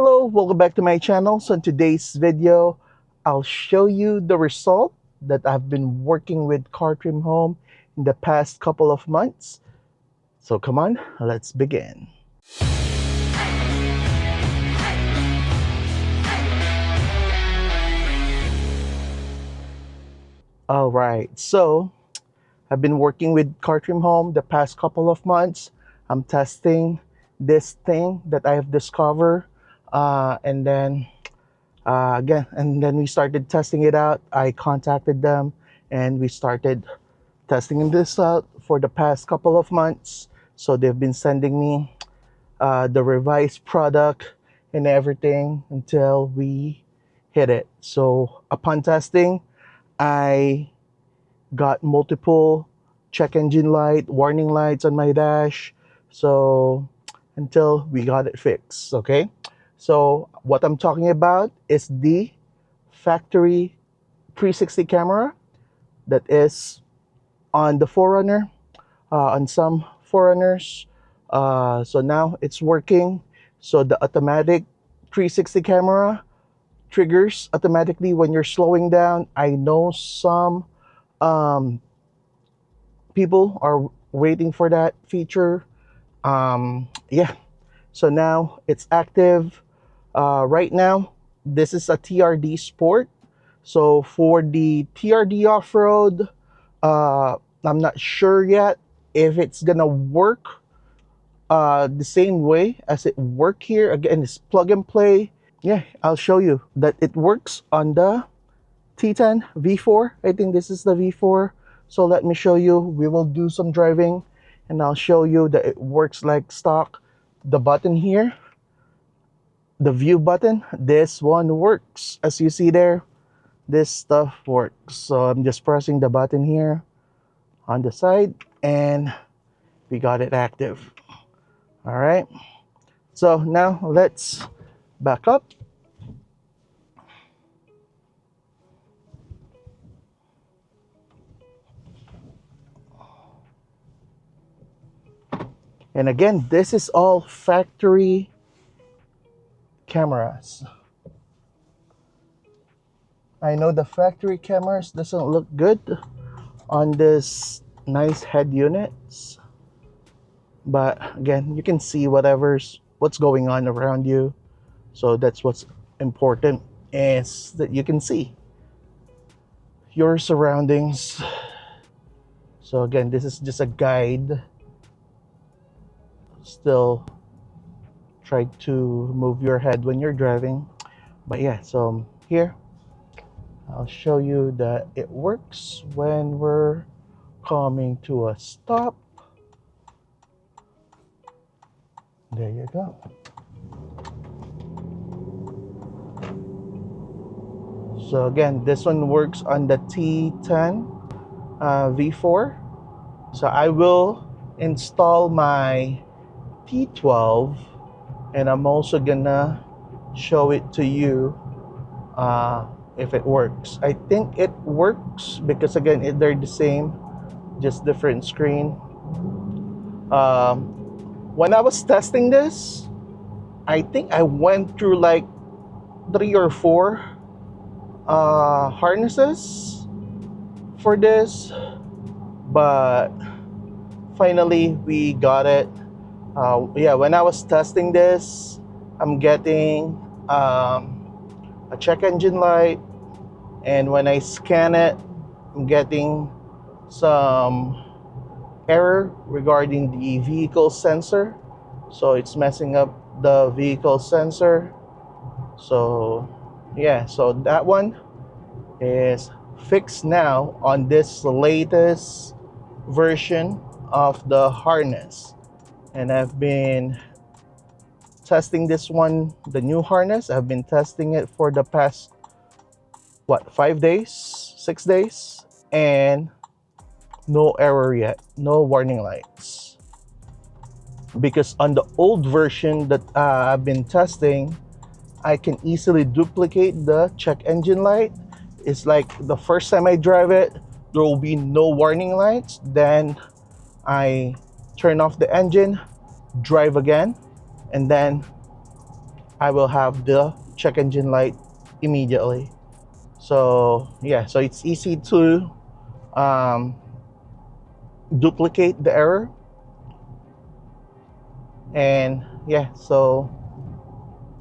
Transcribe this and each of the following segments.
Hello, welcome back to my channel. So in today's video, I'll show you the result that I've been working with Cartrimhome in the past couple of months. So come on, let's begin. All right, so I've been working with Cartrimhome the past couple of months. I'm testing this thing that I have discovered, and then we started testing it out. I contacted them and we started testing this out for the past couple of months. So they've been sending me the revised product and everything until we hit it. So upon testing, I got multiple check engine light, warning lights on my dash. So until we got it fixed, okay? So what I'm talking about is the factory 360 camera that is on the 4Runner, on some 4Runners. So now it's working. So the automatic 360 camera triggers automatically when you're slowing down. I know some people are waiting for that feature. Yeah, so now it's active. Right now, this is a TRD Sport. So for the TRD off-road, I'm not sure yet if it's gonna work the same way as it work here. Again, it's plug and play. Yeah, I'll show you that it works on the T10 V4. I think this is the V4. So let me show you. We will do some driving and I'll show you that it works like stock. The button here, the view button, this one works. As you see there, this stuff works. So I'm just pressing the button here on the side and we got it active. All right, so now let's back up. And again, this is all factory cameras. I know the factory cameras doesn't look good on this nice head units, but again, you can see what's going on around you. So that's what's important, is that you can see your surroundings. So again, this is just a guide. Still try to move your head when you're driving, but yeah, so here I'll show you that it works when we're coming to a stop. There you go. So again, this one works on the T10 V4. So I will install my T12 and I'm also gonna show it to you if it works. I think it works because again, they're the same, just different screen. When I was testing this, I think I went through like 3 or 4 harnesses for this, but finally we got it. Yeah, when I was testing this, I'm getting a check engine light, and when I scan it, I'm getting some error regarding the vehicle sensor. So it's messing up the vehicle sensor. So yeah, so that one is fixed now on this latest version of the harness. And I've been testing this one, the new harness. I've been testing it for the past 5 days, 6 days, and no error yet, no warning lights. Because on the old version that I've been testing, I can easily duplicate the check engine light. It's like the first time I drive it, there will be no warning lights. Then I turn off the engine, drive again, and then I will have the check engine light immediately. So yeah, so it's easy to um, duplicate the error. And yeah, so,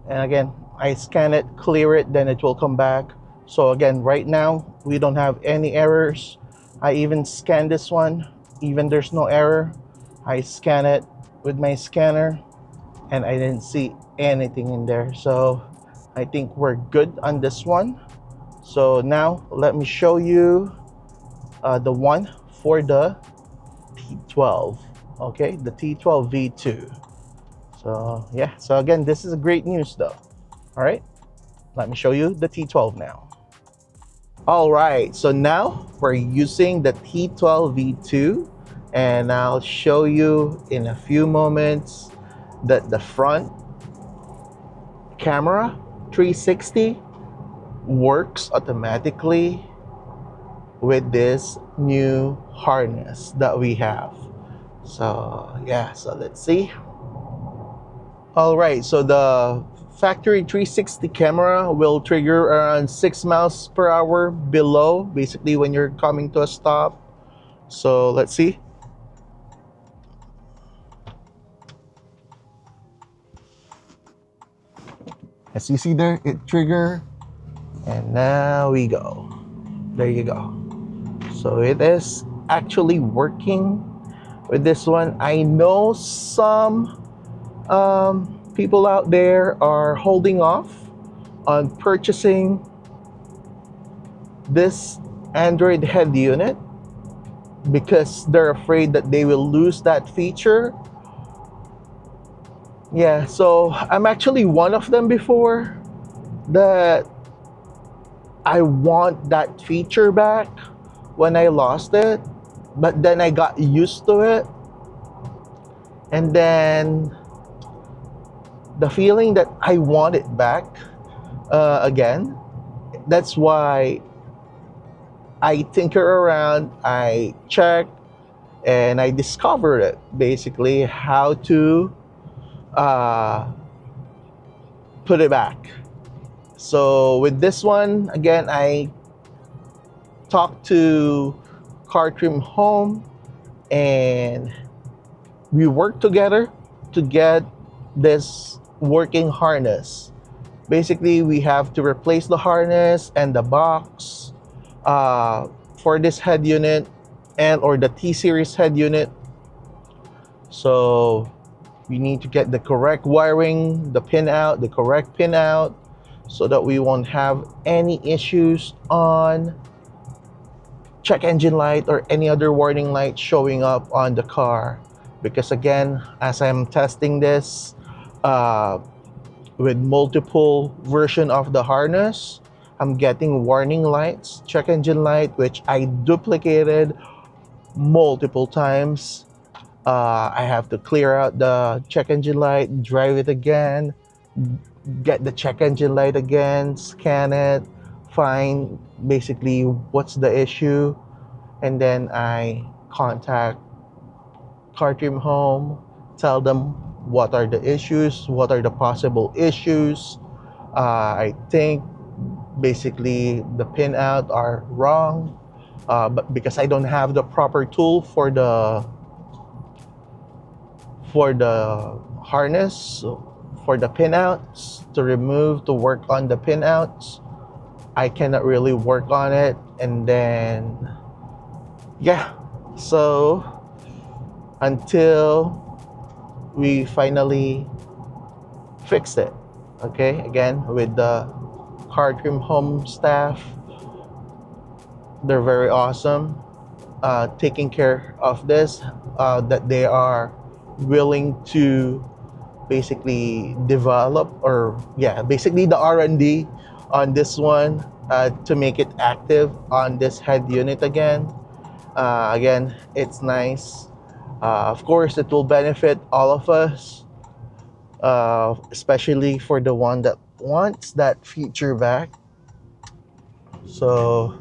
and again, I scan it, clear it, then it will come back. So again, right now we don't have any errors. I even scanned this one, even there's no error. I scan it with my scanner and I didn't see anything in there. So I think we're good on this one. So now let me show you the one for the T12. Okay, the T12 V2. So yeah, so again, this is great news though. All right, let me show you the T12 now. All right, so now we're using the T12 V2, and I'll show you in a few moments that the front camera 360 works automatically with this new harness that we have. So yeah, so let's see. All right, so the factory 360 camera will trigger around 6 miles per hour below, basically when you're coming to a stop. So let's see. As you see there, it trigger, and now we go. There you go. So it is actually working with this one. I know some people out there are holding off on purchasing this Android head unit because they're afraid that they will lose that feature. Yeah, so I'm actually one of them before that I want that feature back when I lost it, but then I got used to it. And then the feeling that I want it back again, that's why I tinker around, I check, and I discovered it basically how to uh, put it back. So with this one, again, I talked to Cartrimhome and we worked together to get this working harness. Basically, we have to replace the harness and the box for this head unit and or the T-series head unit. So we need to get the correct wiring, the pin out, the correct pin out, so that we won't have any issues on check engine light or any other warning light showing up on the car. Because again, as I'm testing this with multiple version of the harness, I'm getting warning lights, check engine light, which I duplicated multiple times. I have to clear out the check engine light, drive it again, get the check engine light again, scan it, find basically what's the issue, and then I contact Cartrimhome, tell them what are the issues, what are the possible issues. I think basically the pin out are wrong, but because I don't have the proper tool for the harness, for the pinouts to remove, to work on the pinouts, I cannot really work on it. And then yeah, so until we finally fix it, okay, again with the Cartrimhome staff, they're very awesome, taking care of this, that they are willing to basically develop, or yeah, basically the R&D on this one, to make it active on this head unit again. Again, it's nice. Of course, it will benefit all of us, especially for the one that wants that feature back. So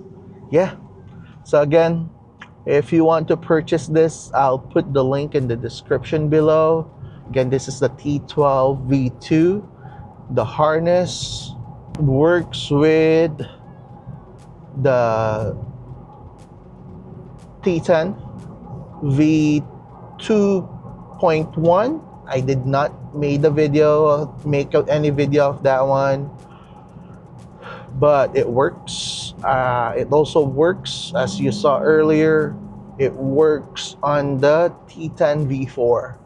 yeah, so again, if you want to purchase this, I'll put the link in the description below. Again, this is the T12 V2. The harness works with the T10 V2.1. I did not make any video of that one, but it works. It also works, as you saw earlier, it works on the T10 V4.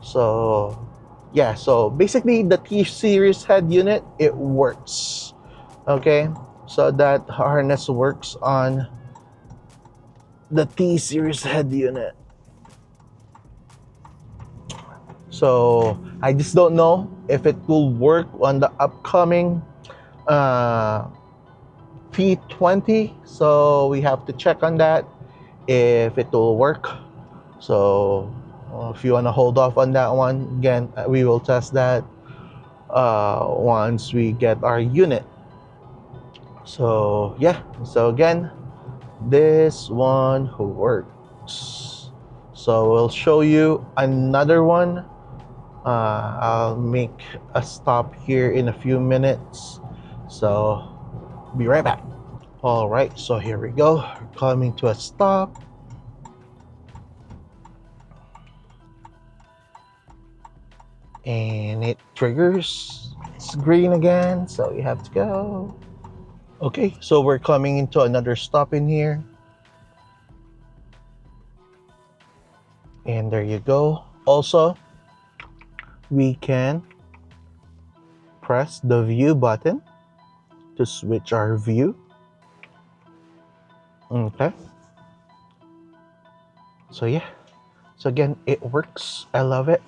So yeah, so basically the T series head unit, it works. Okay, so that harness works on the T series head unit. So I just don't know if it will work on the upcoming P20. So we have to check on that if it will work. So if you want to hold off on that one, again, we will test that once we get our unit. So yeah, so again, this one works. So we'll show you another one. I'll make a stop here in a few minutes. So be right back. All right, so here we go. We're coming to a stop. And it triggers. It's green again, so you have to go. Okay, so we're coming into another stop in here. And there you go. Also, we can press the view button to switch our view. Okay. So yeah. So again, it works. I love it.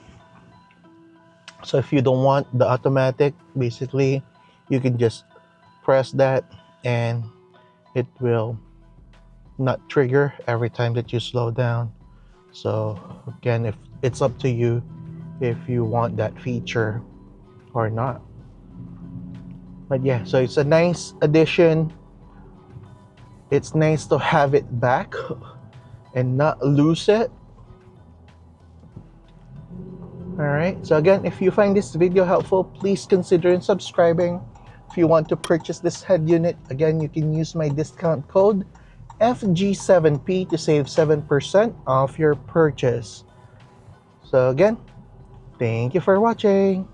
So if you don't want the automatic, basically, you can just press that and it will not trigger every time that you slow down. So again, if it's up to you if you want that feature or not. But yeah, so it's a nice addition. It's nice to have it back and not lose it. Alright, so again, if you find this video helpful, please consider subscribing. If you want to purchase this head unit, again, you can use my discount code FG7P to save 7% off your purchase. So again, thank you for watching.